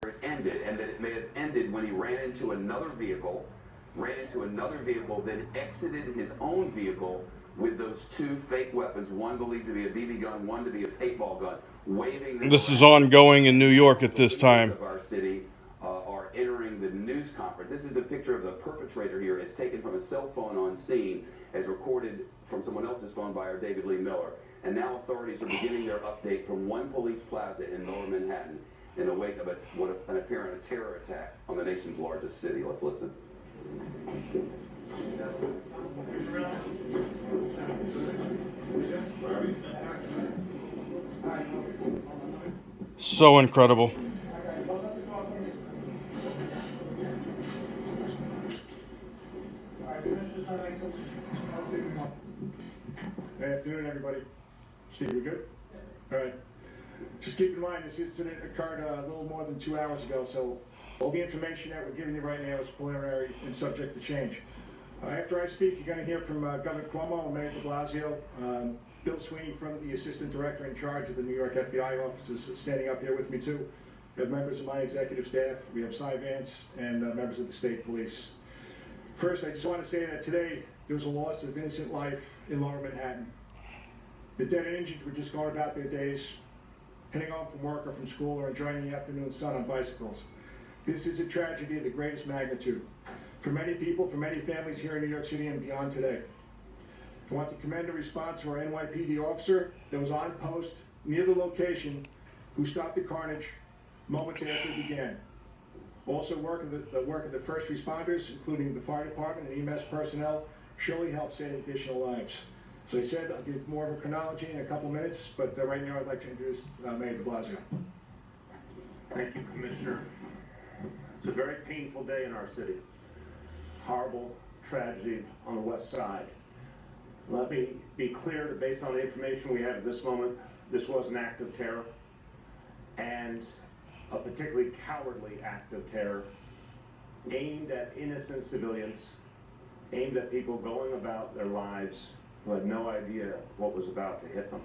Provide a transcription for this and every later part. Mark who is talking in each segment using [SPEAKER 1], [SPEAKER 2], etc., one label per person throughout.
[SPEAKER 1] it ended, and that it may have ended when he ran into another vehicle, then exited his own vehicle with those two fake weapons, one believed to be a BB gun, one to be a paintball gun, waving them.
[SPEAKER 2] This is ongoing in New York at this time.
[SPEAKER 1] Of our city are entering the news conference. This is the picture of the perpetrator here. It's taken from a cell phone on scene, as recorded from someone else's phone by our David Lee Miller. And now authorities are beginning their update from One Police Plaza in Lower Manhattan in the wake of an apparent terror attack on the nation's largest city. Let's listen.
[SPEAKER 2] So incredible.
[SPEAKER 3] Good afternoon, everybody. Steve, we good? All right. Just keep in mind, this incident occurred a little more than 2 hours ago, so all the information that we're giving you right now is preliminary and subject to change. After I speak, you're going to hear from Governor Cuomo and Mayor de Blasio. Bill Sweeney, from the Assistant Director in charge of the New York FBI office, is standing up here with me too. We have members of my executive staff. We have Cy Vance and members of the state police. First, I just want to say that today there was a loss of innocent life in Lower Manhattan. The dead and injured were just going about their days, heading home from work or from school or enjoying the afternoon sun on bicycles. This is a tragedy of the greatest magnitude for many people, for many families here in New York City and beyond today. I want to commend the response of our NYPD officer that was on post near the location who stopped the carnage moments after it began. Also, the work of the first responders, including the fire department and EMS personnel, surely helped save additional lives. So I said I'll give more of a chronology in a couple minutes, but right now I'd like to introduce Mayor de Blasio.
[SPEAKER 4] Thank you, Commissioner. It's a very painful day in our city. Horrible tragedy on the West Side. Let me be clear that based on the information we have at this moment, this was an act of terror, and a particularly cowardly act of terror aimed at innocent civilians, aimed at people going about their lives who had no idea what was about to hit them.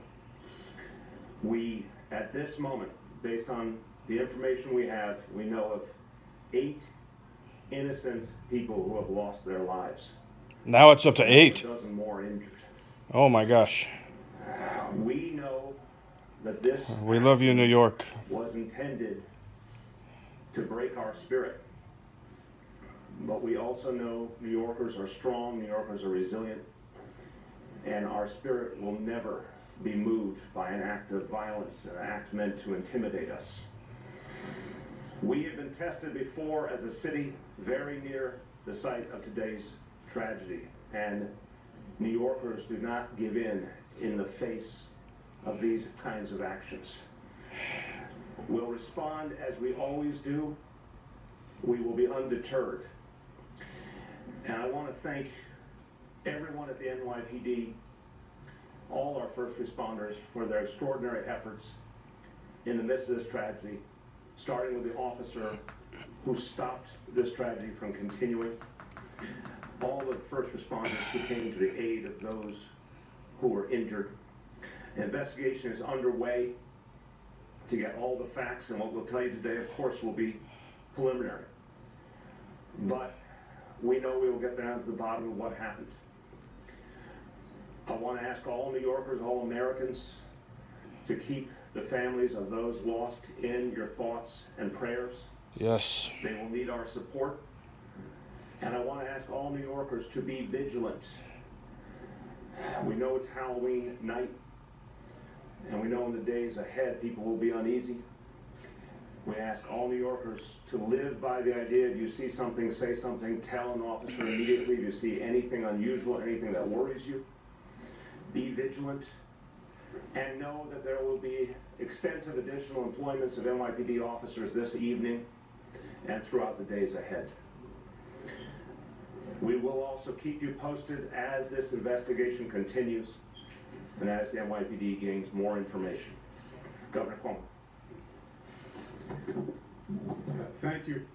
[SPEAKER 4] We, at this moment, based on the information we have, we know of 8 innocent people who have lost their lives.
[SPEAKER 2] Now it's up to 8.
[SPEAKER 4] A dozen more injured.
[SPEAKER 2] Oh my gosh.
[SPEAKER 4] We know that this
[SPEAKER 2] We love you, New York.
[SPEAKER 4] was intended to break our spirit. But we also know New Yorkers are strong, New Yorkers are resilient, and our spirit will never be moved by an act of violence, an act meant to intimidate us. We have been tested before as a city very near the site of today's tragedy, and New Yorkers do not give in the face of these kinds of actions. We'll respond as we always do. We will be undeterred. And I want to thank everyone at the NYPD, all our first responders, for their extraordinary efforts in the midst of this tragedy, starting with the officer who stopped this tragedy from continuing, all the first responders who came to the aid of those who were injured. The investigation is underway to get all the facts, and what we'll tell you today, of course, will be preliminary. But we know we will get down to the bottom of what happened. I want to ask all New Yorkers, all Americans, to keep the families of those lost in your thoughts and prayers.
[SPEAKER 2] Yes.
[SPEAKER 4] They will need our support. And I want to ask all New Yorkers to be vigilant. We know it's Halloween night, and we know in the days ahead people will be uneasy. We ask all New Yorkers to live by the idea: if you see something, say something, tell an officer immediately. If you see anything unusual, anything that worries you, be vigilant, and know that there will be extensive additional employments of NYPD officers this evening and throughout the days ahead. We will also keep you posted as this investigation continues and as the NYPD gains more information. Governor Cuomo.
[SPEAKER 5] Thank you.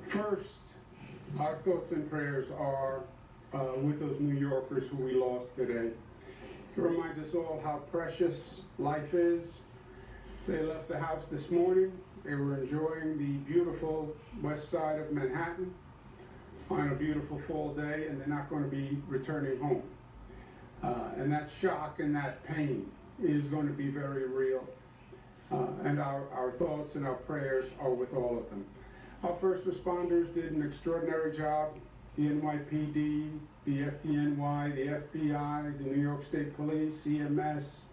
[SPEAKER 5] First, our thoughts and prayers are with those New Yorkers who we lost today. It reminds us all how precious life is. They left the house this morning They were enjoying the beautiful west side of Manhattan on a beautiful fall day, and they're not going to be returning home. And that shock and that pain is going to be very real. And our thoughts and our prayers are with all of them. Our first responders did an extraordinary job. The NYPD, the FDNY, the FBI, the New York State Police, EMS.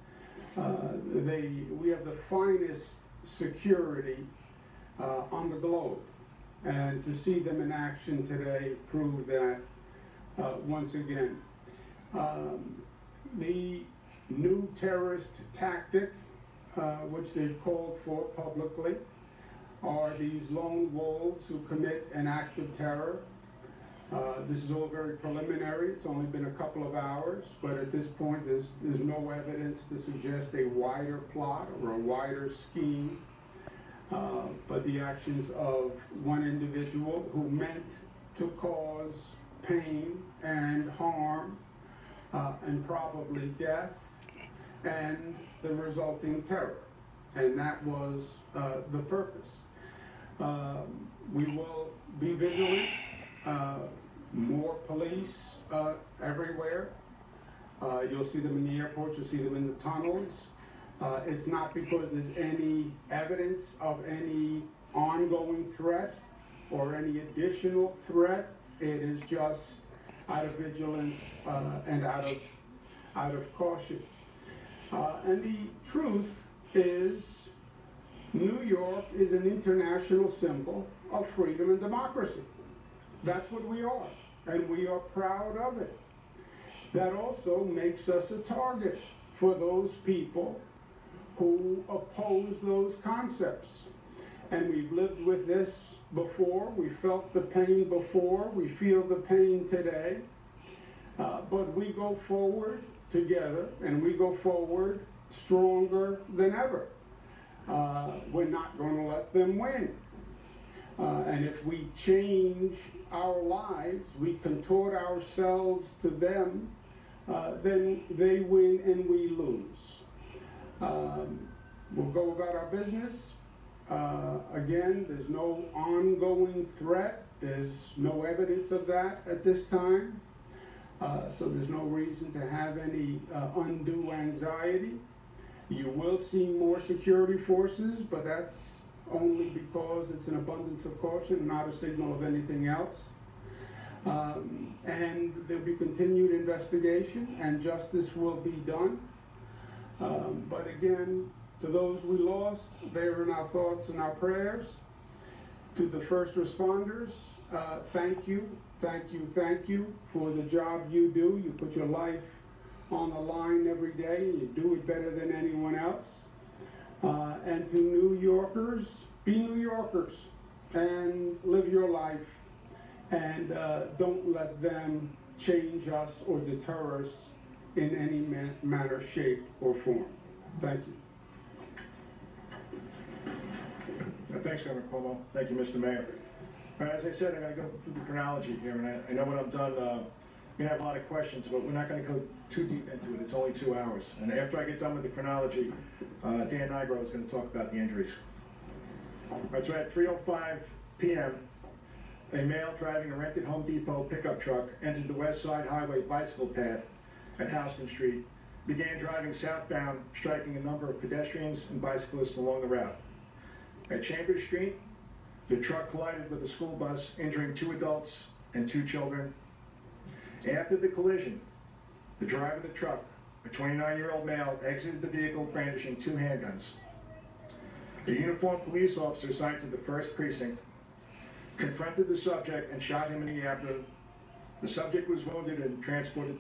[SPEAKER 5] We have the finest security on the globe. And to see them in action today proved that once again. The new terrorist tactic, which they've called for publicly, are these lone wolves who commit an act of terror. This is all very preliminary. It's only been a couple of hours, but at this point there's no evidence to suggest a wider plot or a wider scheme. But the actions of one individual who meant to cause pain and harm and probably death and the resulting terror. And that was the purpose. We will be vigilant. More police everywhere. You'll see them in the airports, you'll see them in the tunnels. It's not because there's any evidence of any ongoing threat or any additional threat. It is just out of vigilance and out of caution. And the truth is, New York is an international symbol of freedom and democracy. That's what we are, and we are proud of it. That also makes us a target for those people who oppose those concepts. And we've lived with this before, we felt the pain before, we feel the pain today, but we go forward together, and we go forward stronger than ever. We're not going to let them win. And if we change our lives, we contort ourselves to them, then they win and we lose. We'll go about our business. Again, there's no ongoing threat. There's no evidence of that at this time. So there's no reason to have any undue anxiety. You will see more security forces, but that's only because it's an abundance of caution, not a signal of anything else. And there'll be continued investigation, and justice will be done. But again, to those we lost, they are in our thoughts and our prayers. To the first responders, thank you, thank you, thank you for the job you do. You put your life on the line every day, and you do it better than anyone else. And to New Yorkers, be New Yorkers and live your life, and don't let them change us or deter us in any manner, shape, or form. Thank you.
[SPEAKER 3] Thanks, Governor Cuomo. Thank you, Mr. Mayor. All right, as I said, I'm going to go through the chronology here, and I know when I'm done, we're going to have a lot of questions, but we're not going to go too deep into it. It's only 2 hours. And after I get done with the chronology, Dan Nigro is going to talk about the injuries. All right, so at 3:05 p.m., a male driving a rented Home Depot pickup truck entered the West Side Highway bicycle path at Houston Street, began driving southbound, striking a number of pedestrians and bicyclists along the route. At Chambers Street, the truck collided with a school bus, injuring 2 adults and 2 children. After the collision, the driver of the truck, a 29-year-old male, exited the vehicle brandishing 2 handguns. A uniformed police officer assigned to the 1st Precinct confronted the subject and shot him in the abdomen. The subject was wounded and transported